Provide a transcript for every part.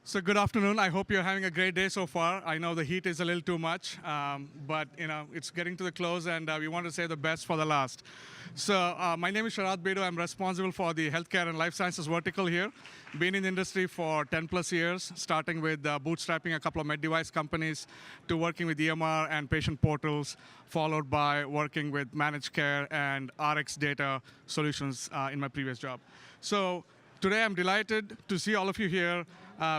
So good afternoon. I hope you're having a great day so far. I know the heat is a little too much, but it's getting to the close, and we want to save the best for the last. So my name is Sharad Bedu. I'm responsible for the healthcare and life sciences vertical here. Been in the industry for 10 plus years, starting with bootstrapping a couple of med device companies to working with EMR and patient portals, followed by working with managed care and RX data solutions in my previous job. So today, I'm delighted to see all of you here.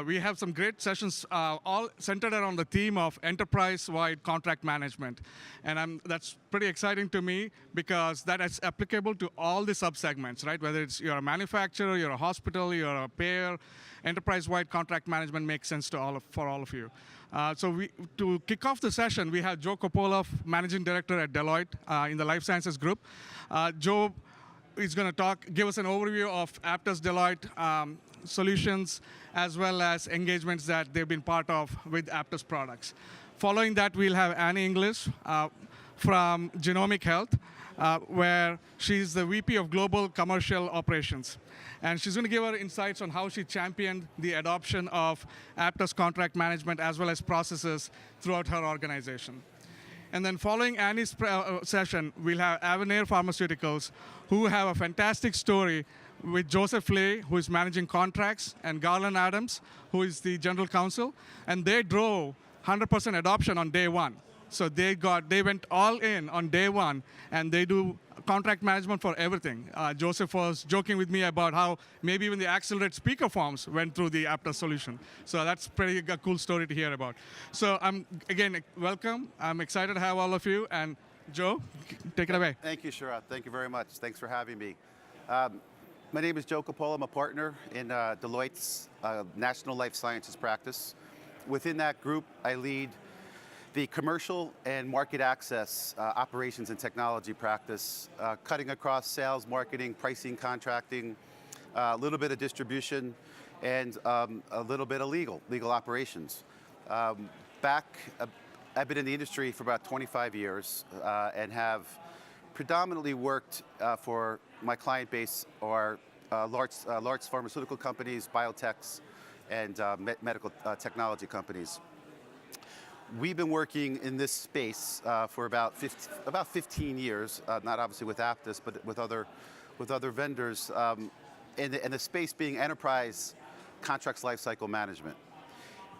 We have some great sessions, all centered around the theme of enterprise-wide contract management. And that's pretty exciting to me because that is applicable to all the subsegments, right? Whether you're a manufacturer, you're a hospital, you're a payer, enterprise-wide contract management makes sense to for all of you. To kick off the session, we have Joe Coppola, Managing Director at Deloitte in the Life Sciences Group. Joe is going to give us an overview of Aptos Deloitte solutions, as well as engagements that they've been part of with Aptos products. Following that, we'll have Annie English from Genomic Health, where she's the VP of Global Commercial Operations. And she's going to give her insights on how she championed the adoption of Aptos contract management as well as processes throughout her organization. And then following Annie's session, we'll have Avenir Pharmaceuticals, who have a fantastic story with Joseph Lay, who is managing contracts, and Garland Adams, who is the general counsel. And they drove 100% adoption on day one. So they went all in on day one, and they do contract management for everything. Joseph was joking with me about how maybe even the Accelerate speaker forms went through the Aptos solution. So that's pretty a cool story to hear about. So again, welcome. I'm excited to have all of you. And Joe, take it away. Thank you, Sharad. Thank you very much. Thanks for having me. My name is Joe Coppola. I'm a partner in Deloitte's National Life Sciences practice. Within that group, I lead the commercial and market access operations and technology practice, cutting across sales, marketing, pricing, contracting, a little bit of distribution, and a little bit of legal operations. I've been in the industry for about 25 years and have predominantly worked for my client base are large pharmaceutical companies, biotechs, and medical technology companies. We've been working in this space for about 15 years, not obviously with Aptus, but with other vendors, and the space being enterprise contracts lifecycle management.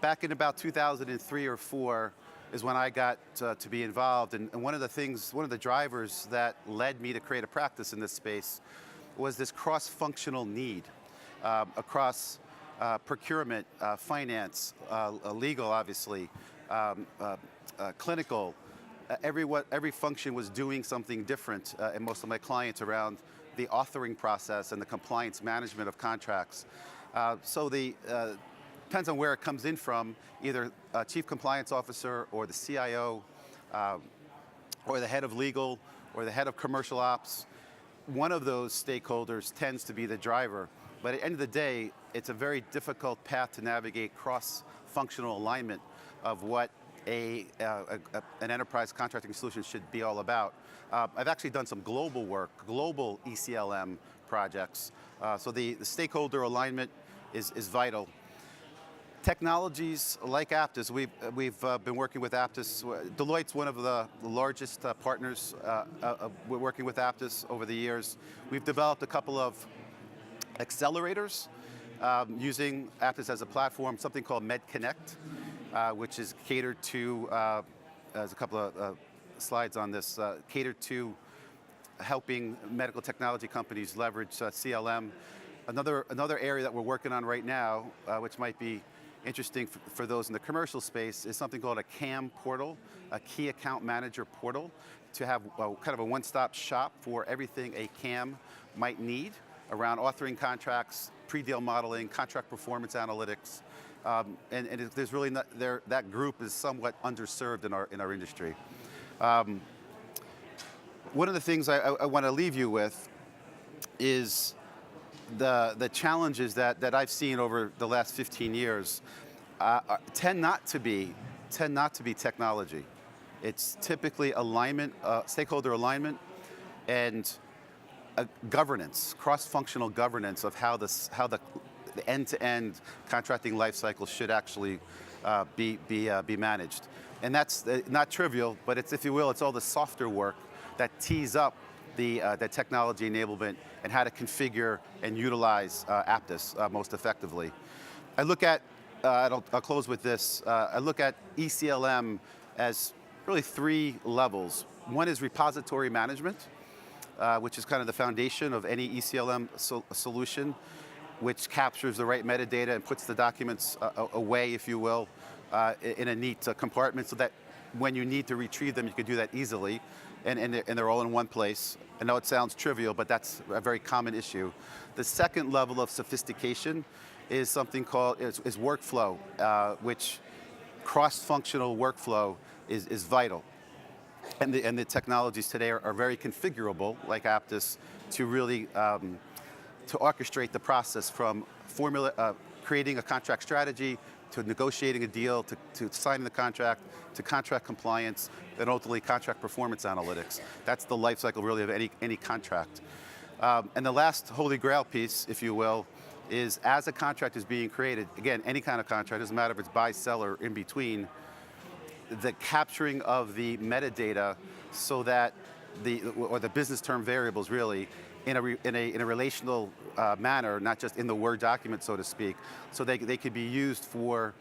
Back in about 2003 or 4 is when I got to be involved, and one of the drivers that led me to create a practice in this space was this cross-functional need across procurement, finance, legal, obviously, clinical. Every function was doing something different, and most of my clients around the authoring process and the compliance management of contracts. Depends on where it comes in from, either chief compliance officer or the CIO, or the head of legal, or the head of commercial ops. One of those stakeholders tends to be the driver. But at the end of the day, it's a very difficult path to navigate cross-functional alignment of what an enterprise contracting solution should be all about. I've actually done some global work, global ECLM projects. So the stakeholder alignment is vital. Technologies like Aptus, we've been working with Aptus. Deloitte's one of the largest partners we're working with Aptus over the years. We've developed a couple of accelerators using Aptus as a platform, something called MedConnect, which is catered to, there's a couple of slides on this, catered to helping medical technology companies leverage CLM. Another area that we're working on right now, which might be interesting for those in the commercial space, is something called a CAM portal, a Key Account Manager portal, to have kind of a one-stop shop for everything a CAM might need around authoring contracts, pre-deal modeling, contract performance analytics, and there's really not there. That group is somewhat underserved in our industry. One of the things I want to leave you with is the challenges that I've seen over the last 15 years tend not to be technology. It's typically alignment, stakeholder alignment, and governance, cross-functional governance of how the the end-to-end contracting life cycle should actually be managed. And that's not trivial, but it's, if you will, it's all the softer work that tees up the technology enablement and how to configure and utilize Aptus most effectively. I look at, I'll close with this, I look at ECLM as really 3 levels. One is repository management, which is kind of the foundation of any ECLM solution, which captures the right metadata and puts the documents away, if you will, in a neat compartment so that when you need to retrieve them, you can do that easily, and they're all in one place. I know it sounds trivial, but that's a very common issue. The second level of sophistication is something called is workflow, which cross-functional workflow is vital. And the technologies today are very configurable, like Aptus, to really to orchestrate the process from creating a contract strategy, to negotiating a deal, to signing the contract, to contract compliance, and ultimately contract performance analytics. That's the life cycle really of any contract. And the last holy grail piece, if you will, is as a contract is being created, again, any kind of contract, doesn't matter if it's buy, sell, or in between, the capturing of the metadata so that or the business term variables really, in a relational manner, not just in the Word document, so to speak, so they could be used for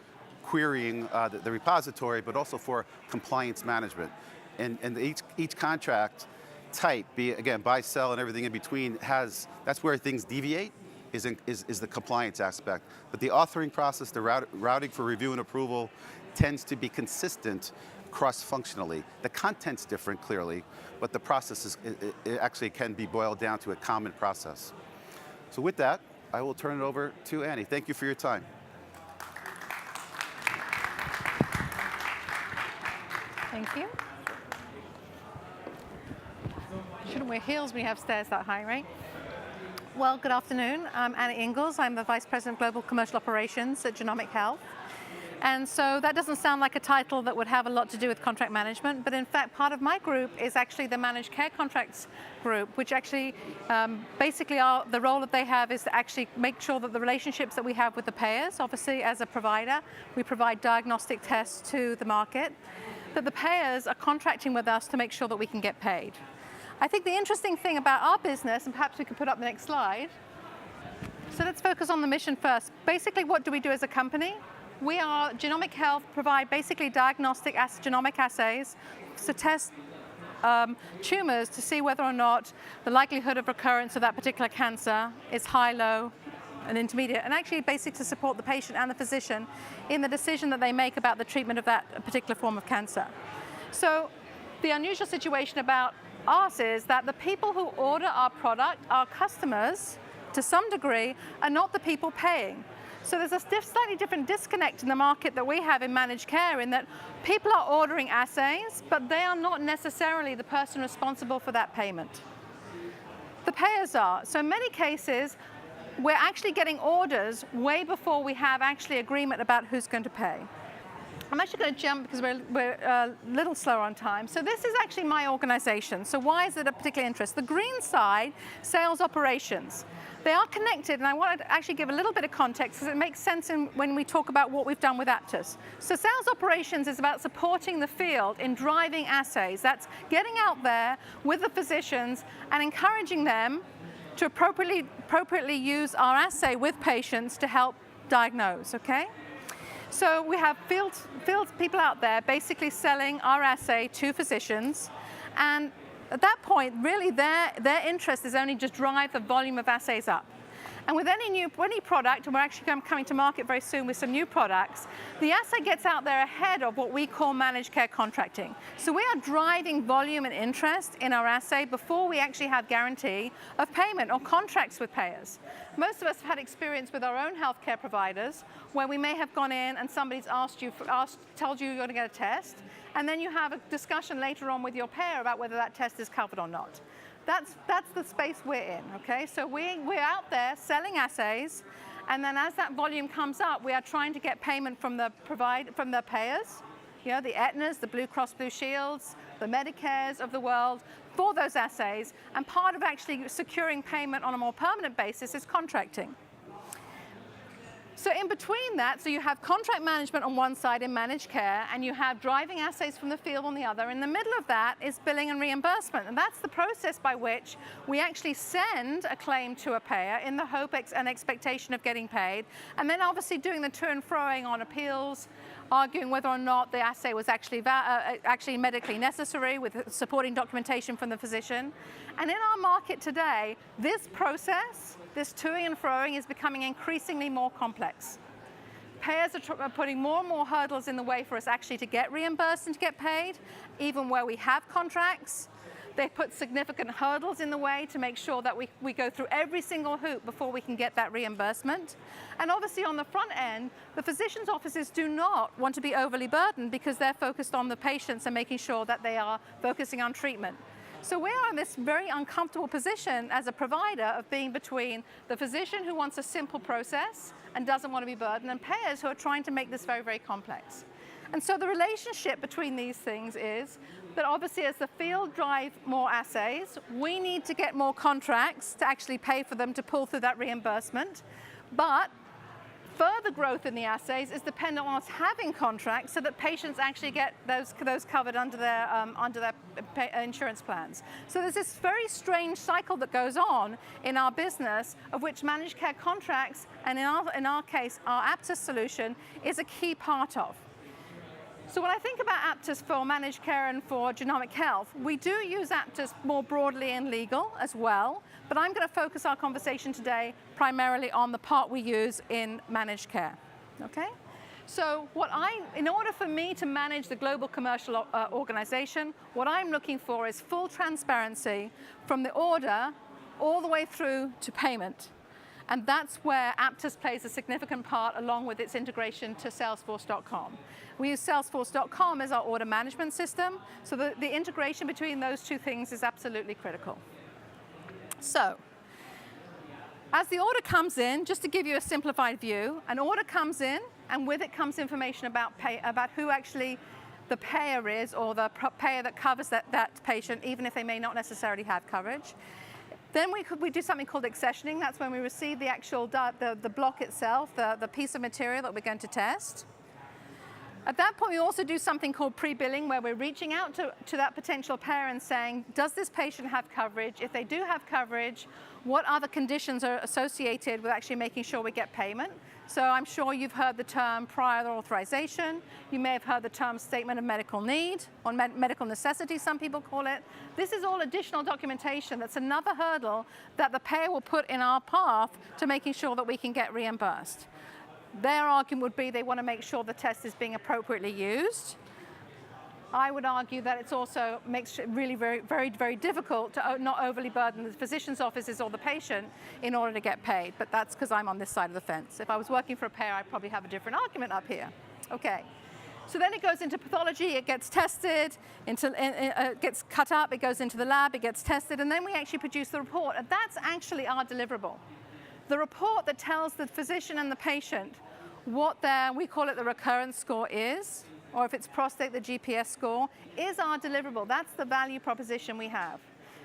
querying the repository, but also for compliance management. And each contract type, be it, again, buy, sell, and everything in between, that's where things deviate, is the compliance aspect. But the authoring process, the routing for review and approval, tends to be consistent cross-functionally. The content's different, clearly, but the process it actually can be boiled down to a common process. So with that, I will turn it over to Annie. Thank you for your time. Thank you. Shouldn't wear heels when you have stairs that high, right? Well, good afternoon. I'm Annie Ingalls. I'm the Vice President of Global Commercial Operations at Genomic Health. And so that doesn't sound like a title that would have a lot to do with contract management, but in fact, part of my group is actually the Managed Care Contracts group, which actually basically the role that they have is to actually make sure that the relationships that we have with the payers, obviously as a provider, we provide diagnostic tests to the market, that the payers are contracting with us to make sure that we can get paid. I think the interesting thing about our business, and perhaps we could put up the next slide, so let's focus on the mission first. Basically, what do we do as a company? We are, Genomic Health provide basically diagnostic genomic assays to test tumors to see whether or not the likelihood of recurrence of that particular cancer is high, low, and intermediate, and actually basically to support the patient and the physician in the decision that they make about the treatment of that particular form of cancer. So the unusual situation about us is that the people who order our product, our customers, to some degree, are not the people paying. So there's a slightly different disconnect in the market that we have in managed care, in that people are ordering assays, but they are not necessarily the person responsible for that payment. The payers are. So in many cases, we're actually getting orders way before we have actually agreement about who's going to pay. I'm actually going to jump because we're a little slower on time. So this is actually my organization. So why is it of particular interest? The green side, sales operations. They are connected, and I want to actually give a little bit of context because it makes sense when we talk about what we've done with Aptus. So sales operations is about supporting the field in driving assays. That's getting out there with the physicians and encouraging them to appropriately use our assay with patients to help diagnose, okay? So we have field people out there basically selling our assay to physicians, and at that point, really their interest is only just drive the volume of assays up. And with any product, and we're actually coming to market very soon with some new products, the assay gets out there ahead of what we call managed care contracting. So we are driving volume and interest in our assay before we actually have guarantee of payment or contracts with payers. Most of us have had experience with our own healthcare providers where we may have gone in and somebody's told you you're going to get a test, and then you have a discussion later on with your payer about whether that test is covered or not. That's the space we're in, okay? So we're out there selling assays, and then as that volume comes up, we are trying to get payment from the payers, you know, the Aetnas, the Blue Cross Blue Shields, the Medicares of the world for those assays, and part of actually securing payment on a more permanent basis is contracting. So in between that, so you have contract management on one side in managed care, and you have driving assays from the field on the other. In the middle of that is billing and reimbursement, and that's the process by which we actually send a claim to a payer in the hope and expectation of getting paid, and then obviously doing the to and froing on appeals, arguing whether or not the assay was actually medically necessary with supporting documentation from the physician. And in our market today, this process, this toing and froing, is becoming increasingly more complex. Payers are putting more and more hurdles in the way for us actually to get reimbursed and to get paid, even where we have contracts. They put significant hurdles in the way to make sure that we go through every single hoop before we can get that reimbursement. And obviously on the front end, the physician's offices do not want to be overly burdened because they're focused on the patients and making sure that they are focusing on treatment. So we are in this very uncomfortable position as a provider of being between the physician who wants a simple process and doesn't want to be burdened, and payers who are trying to make this very, very complex. And so the relationship between these things is that obviously as the field drive more assays, we need to get more contracts to actually pay for them to pull through that reimbursement. But further growth in the assays is dependent on us having contracts so that patients actually get those covered under their insurance plans. So there's this very strange cycle that goes on in our business, of which managed care contracts, and in our case, our Apttus solution, is a key part of. So when I think about Apttus for managed care and for genomic health, we do use Apttus more broadly in legal as well, but I'm going to focus our conversation today primarily on the part we use in managed care, okay? So in order for me to manage the global commercial organization, what I'm looking for is full transparency from the order all the way through to payment. And that's where Apttus plays a significant part, along with its integration to Salesforce.com. We use Salesforce.com as our order management system, so the integration between those two things is absolutely critical. So, as the order comes in, just to give you a simplified view, an order comes in, and with it comes information about who actually the payer is, or the payer that covers that patient, even if they may not necessarily have coverage. Then we do something called accessioning. That's when we receive the actual the block itself, the piece of material that we're going to test. At that point, we also do something called pre-billing, where we're reaching out to that potential payer and saying, does this patient have coverage? If they do have coverage, what other conditions are associated with actually making sure we get payment? So I'm sure you've heard the term prior authorization. You may have heard the term statement of medical need, or medical necessity, some people call it. This is all additional documentation. That's another hurdle that the payer will put in our path to making sure that we can get reimbursed. Their argument would be they want to make sure the test is being appropriately used. I would argue that it also makes it really very, very, very difficult to not overly burden the physician's offices or the patient in order to get paid. But that's because I'm on this side of the fence. If I was working for a payer, I'd probably have a different argument up here. Okay. So then it goes into pathology, it gets tested, it gets cut up, it goes into the lab, it gets tested, and then we actually produce the report. And that's actually our deliverable. The report that tells the physician and the patient what we call it the recurrence score is, or if it's prostate, the GPS score, is our deliverable. That's the value proposition we have.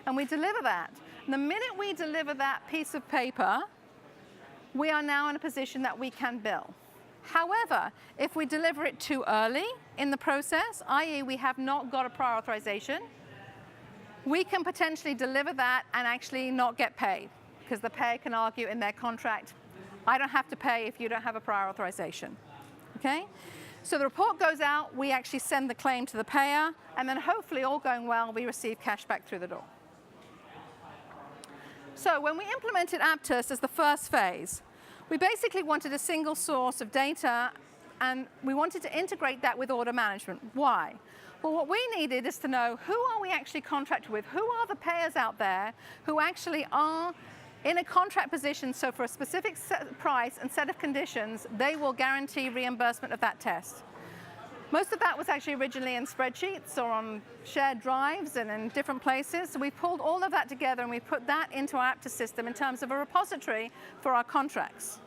And we deliver that. And the minute we deliver that piece of paper, we are now in a position that we can bill. However, if we deliver it too early in the process, i.e. we have not got a prior authorization, we can potentially deliver that and actually not get paid, because the payer can argue in their contract, I don't have to pay if you don't have a prior authorization, okay? So the report goes out, we actually send the claim to the payer, and then hopefully, all going well, we receive cash back through the door. So when we implemented Apttus as the first phase, we basically wanted a single source of data, and we wanted to integrate that with order management. Why? Well, what we needed is to know, who are we actually contracted with? Who are the payers out there who actually are in a contract position, so for a specific price and set of conditions, they will guarantee reimbursement of that test. Most of that was actually originally in spreadsheets or on shared drives and in different places. So we pulled all of that together and we put that into our Apttus system in terms of a repository for our contracts.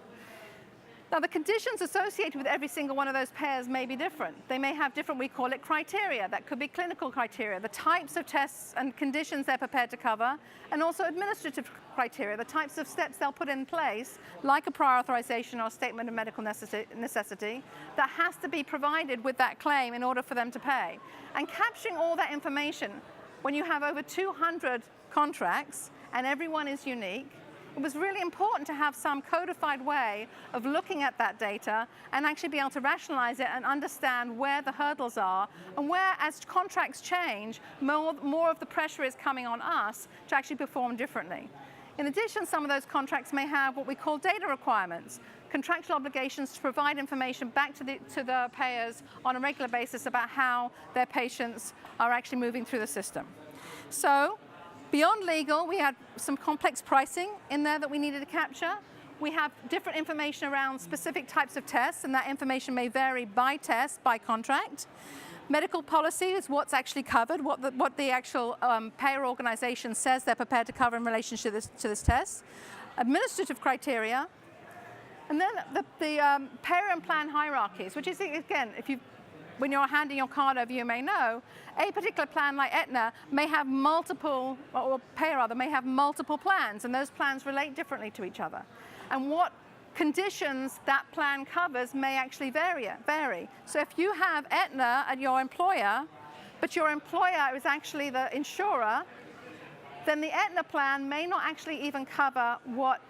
Now, the conditions associated with every single one of those pairs may be different. They may have different, we call it criteria. That could be clinical criteria, the types of tests and conditions they're prepared to cover, and also administrative criteria, the types of steps they'll put in place, like a prior authorization or a statement of medical necessity, that has to be provided with that claim in order for them to pay. And capturing all that information, when you have over 200 contracts and everyone is unique, it was really important to have some codified way of looking at that data and actually be able to rationalize it and understand where the hurdles are and where, as contracts change, more of the pressure is coming on us to actually perform differently. In addition, some of those contracts may have what we call data requirements, contractual obligations to provide information back to the payers on a regular basis about how their patients are actually moving through the system. So, beyond legal, we had some complex pricing in there that we needed to capture. We have different information around specific types of tests, and that information may vary by test, by contract. Medical policy is what's actually covered, what the actual payer organization says they're prepared to cover in relation to this test. Administrative criteria. And then the payer and plan hierarchies, which is, again, when you're handing your card over, you may know, a particular plan like Aetna may have multiple, or payer rather, may have multiple plans, and those plans relate differently to each other. And what conditions that plan covers may actually vary. So if you have Aetna at your employer, but your employer is actually the insurer, then the Aetna plan may not actually even cover what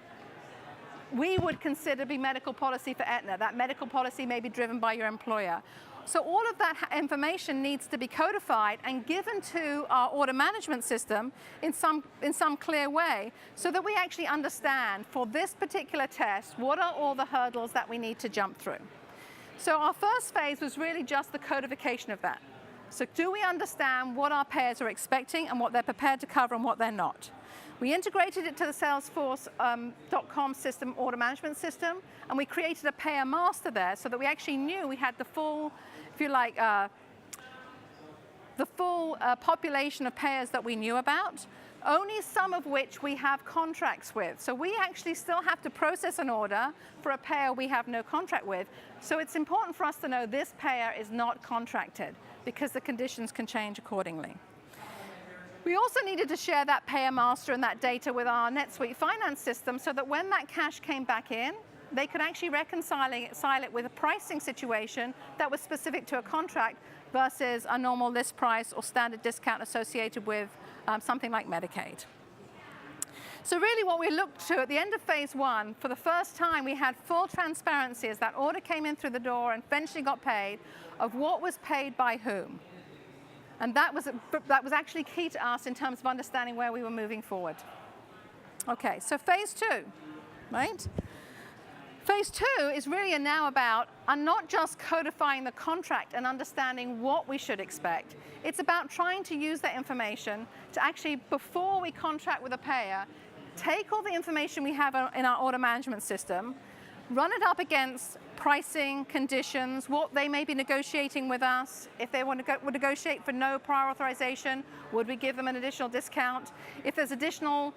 we would consider to be medical policy for Aetna. That medical policy may be driven by your employer. So all of that information needs to be codified and given to our order management system in some clear way so that we actually understand for this particular test, what are all the hurdles that we need to jump through. So our first phase was really just the codification of that. So do we understand what our payers are expecting and what they're prepared to cover and what they're not? We integrated it to the Salesforce.com system, order management system, and we created a payer master there so that we actually knew we had the full, if you like, the full population of payers that we knew about, only some of which we have contracts with. So we actually still have to process an order for a payer we have no contract with. So it's important for us to know this payer is not contracted because the conditions can change accordingly. We also needed to share that payer master and that data with our NetSuite finance system so that when that cash came back in, they could actually reconcile it with a pricing situation that was specific to a contract versus a normal list price or standard discount associated with something like Medicaid. So really what we looked to at the end of phase one, for the first time we had full transparency as that order came in through the door and eventually got paid, of what was paid by whom. And that was actually key to us in terms of understanding where we were moving forward. Okay, so phase two, right? Phase two is really now about not just codifying the contract and understanding what we should expect. It's about trying to use that information to actually, before we contract with a payer, take all the information we have in our order management system, run it up against pricing, conditions, what they may be negotiating with us. If they want to negotiate for no prior authorization, would we give them an additional discount? If there's additional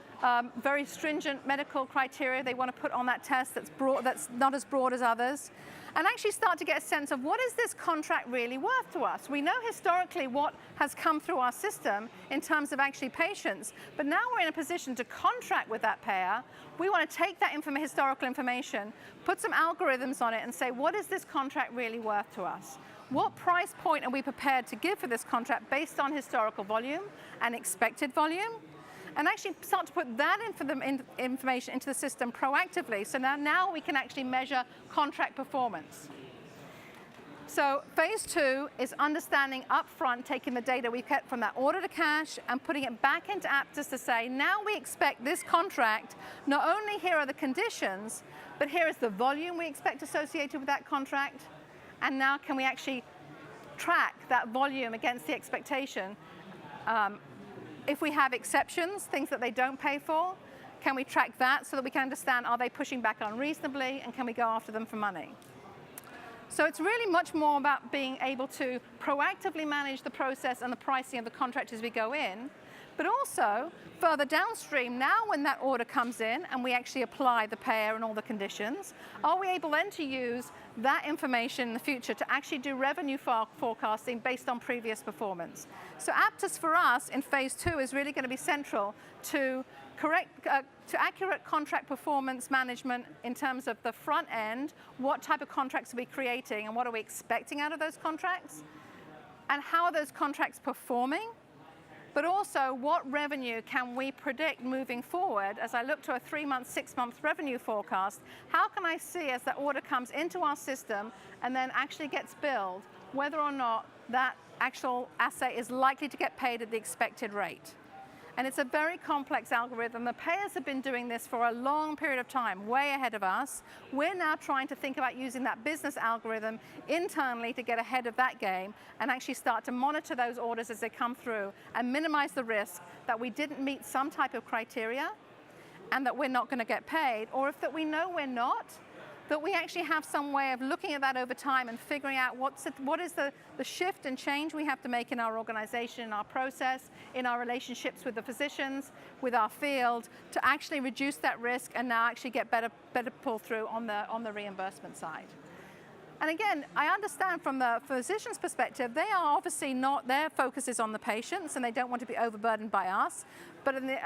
very stringent medical criteria they want to put on that test that's not as broad as others, and actually start to get a sense of what is this contract really worth to us. We know historically what has come through our system in terms of actually patients, but now we're in a position to contract with that payer. We want to take that historical information, put some algorithms on it and say, what is this contract really worth to us? What price point are we prepared to give for this contract based on historical volume and expected volume? And actually start to put that information into the system proactively. So now we can actually measure contract performance. So phase two is understanding upfront, taking the data we kept from that order to cash and putting it back into Apttus to say, now we expect this contract, not only here are the conditions, but here is the volume we expect associated with that contract. And now can we actually track that volume against the expectation? If we have exceptions, things that they don't pay for, can we track that so that we can understand, are they pushing back unreasonably, and can we go after them for money? So it's really much more about being able to proactively manage the process and the pricing of the contract as we go in, But also, further downstream, now when that order comes in and we actually apply the payer and all the conditions, are we able then to use that information in the future to actually do revenue forecasting based on previous performance? So Aptus for us in phase 2 is really going to be central to accurate contract performance management in terms of the front end, what type of contracts are we creating and what are we expecting out of those contracts, and how are those contracts performing? But also, what revenue can we predict moving forward? As I look to a 3-month, 6-month revenue forecast, how can I see as that order comes into our system and then actually gets billed, whether or not that actual assay is likely to get paid at the expected rate? And it's a very complex algorithm. The payers have been doing this for a long period of time, way ahead of us. We're now trying to think about using that business algorithm internally to get ahead of that game and actually start to monitor those orders as they come through and minimize the risk that we didn't meet some type of criteria and that we're not going to get paid, or if that we know we're not, that we actually have some way of looking at that over time and figuring out what is the shift and change we have to make in our organization, in our process, in our relationships with the physicians, with our field, to actually reduce that risk and now actually get better pull through on the reimbursement side. And again, I understand from the physician's perspective, they are obviously not, their focus is on the patients and they don't want to be overburdened by us. But in the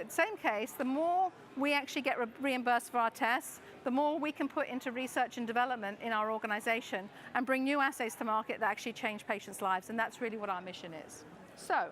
same case, the more we actually get reimbursed for our tests, the more we can put into research and development in our organization and bring new assays to market that actually change patients' lives. And that's really what our mission is. So,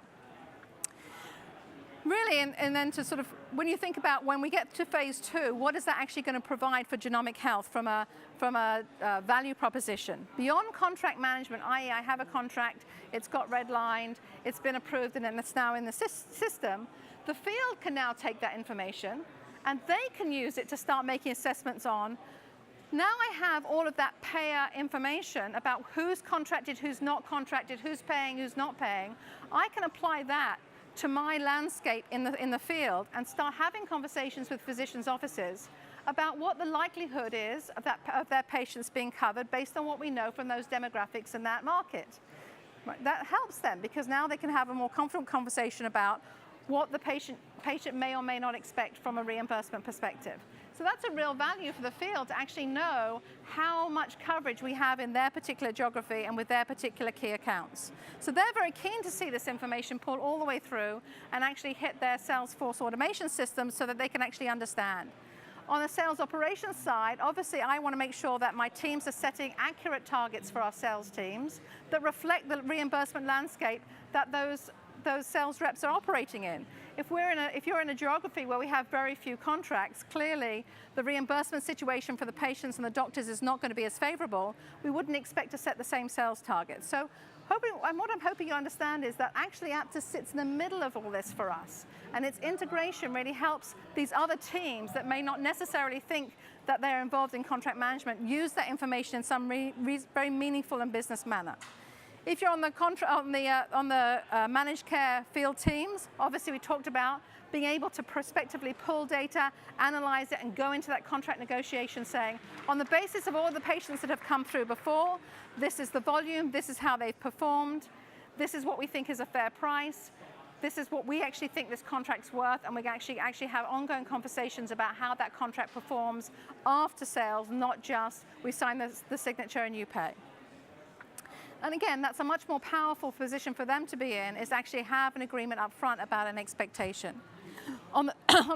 really, and then to sort of, when you think about when we get to phase 2, what is that actually going to provide for genomic health from a value proposition? Beyond contract management, i.e. I have a contract, it's got redlined, it's been approved, and then it's now in the system, the field can now take that information and they can use it to start making assessments on, now I have all of that payer information about who's contracted, who's not contracted, who's paying, who's not paying. I can apply that to my landscape in the field and start having conversations with physicians' offices about what the likelihood is of their patients being covered based on what we know from those demographics in that market. Right. That helps them because now they can have a more confident conversation about what the patient may or may not expect from a reimbursement perspective. So that's a real value for the field to actually know how much coverage we have in their particular geography and with their particular key accounts. So they're very keen to see this information pull all the way through and actually hit their Salesforce automation system so that they can actually understand. On the sales operations side, obviously I want to make sure that my teams are setting accurate targets for our sales teams that reflect the reimbursement landscape that those sales reps are operating in. If you're in a geography where we have very few contracts, clearly the reimbursement situation for the patients and the doctors is not going to be as favorable. We wouldn't expect to set the same sales targets. So what I'm hoping you understand is that actually Aptus sits in the middle of all this for us. And its integration really helps these other teams that may not necessarily think that they're involved in contract management use that information in some very meaningful and business manner. If you're on the managed care field teams, obviously we talked about being able to prospectively pull data, analyze it, and go into that contract negotiation saying, on the basis of all the patients that have come through before, this is the volume, this is how they've performed, this is what we think is a fair price, this is what we actually think this contract's worth, and we can actually have ongoing conversations about how that contract performs after sales, not just we sign the signature and you pay. And again, that's a much more powerful position for them to be in, is actually have an agreement up front about an expectation. On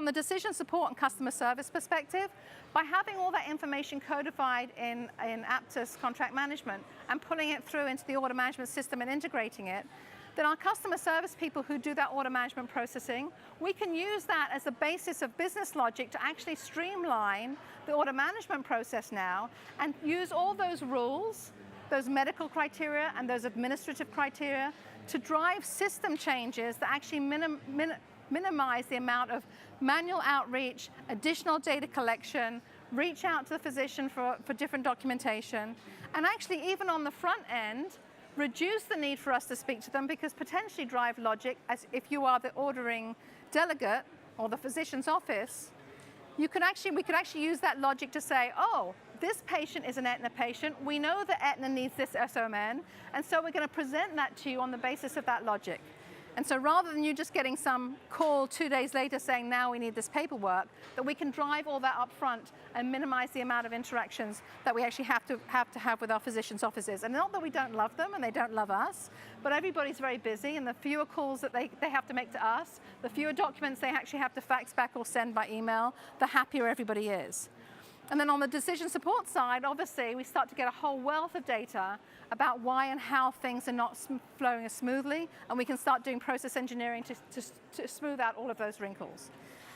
the decision support and customer service perspective, by having all that information codified in Aptus contract management and pulling it through into the order management system and integrating it, then our customer service people who do that order management processing, we can use that as a basis of business logic to actually streamline the order management process now and use all those rules, those medical criteria and those administrative criteria to drive system changes that actually minimize the amount of manual outreach, additional data collection, reach out to the physician for different documentation, and actually even on the front end, reduce the need for us to speak to them because potentially drive logic as if you are the ordering delegate or the physician's office, we could actually use that logic to say, oh, this patient is an Aetna patient. We know that Aetna needs this SOMN, and so we're going to present that to you on the basis of that logic. And so rather than you just getting some call 2 days later saying, now we need this paperwork, that we can drive all that up front and minimize the amount of interactions that we actually have to have with our physicians' offices. And not that we don't love them and they don't love us, but everybody's very busy, and the fewer calls that they have to make to us, the fewer documents they actually have to fax back or send by email, the happier everybody is. And then on the decision support side, obviously, we start to get a whole wealth of data about why and how things are not flowing as smoothly, and we can start doing process engineering to smooth out all of those wrinkles.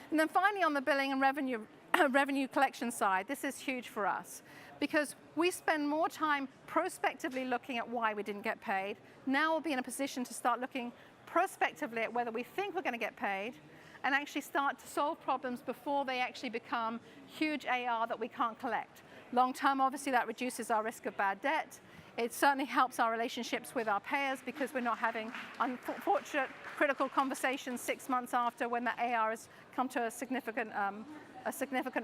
And then finally, on the billing and revenue collection side, this is huge for us, because we spend more time prospectively looking at why we didn't get paid. Now we'll be in a position to start looking prospectively at whether we think we're going to get paid, and actually start to solve problems before they actually become huge AR that we can't collect. Long term, obviously, that reduces our risk of bad debt. It certainly helps our relationships with our payers, because we're not having unfortunate critical conversations 6 months after when the AR has come to a significant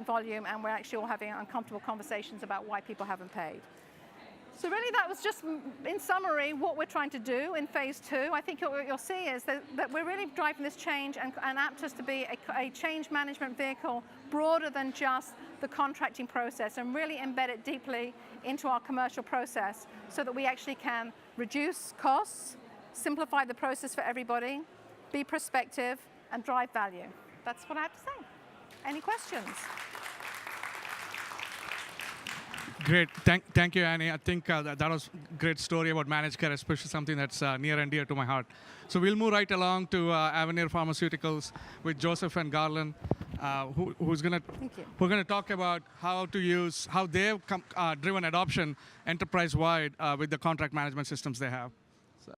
volume, and we're actually all having uncomfortable conversations about why people haven't paid. So really, that was just, in summary, what we're trying to do in phase 2. I think what you'll see is that we're really driving this change and Aptos to be a change management vehicle broader than just the contracting process, and really embed it deeply into our commercial process so that we actually can reduce costs, simplify the process for everybody, be prospective, and drive value. That's what I have to say. Any questions? Great. Thank you, Annie. I think that was a great story about managed care, especially something that's near and dear to my heart. So we'll move right along to Avenir Pharmaceuticals with Joseph and Garland, who's going to talk about how they've driven adoption enterprise-wide with the contract management systems they have.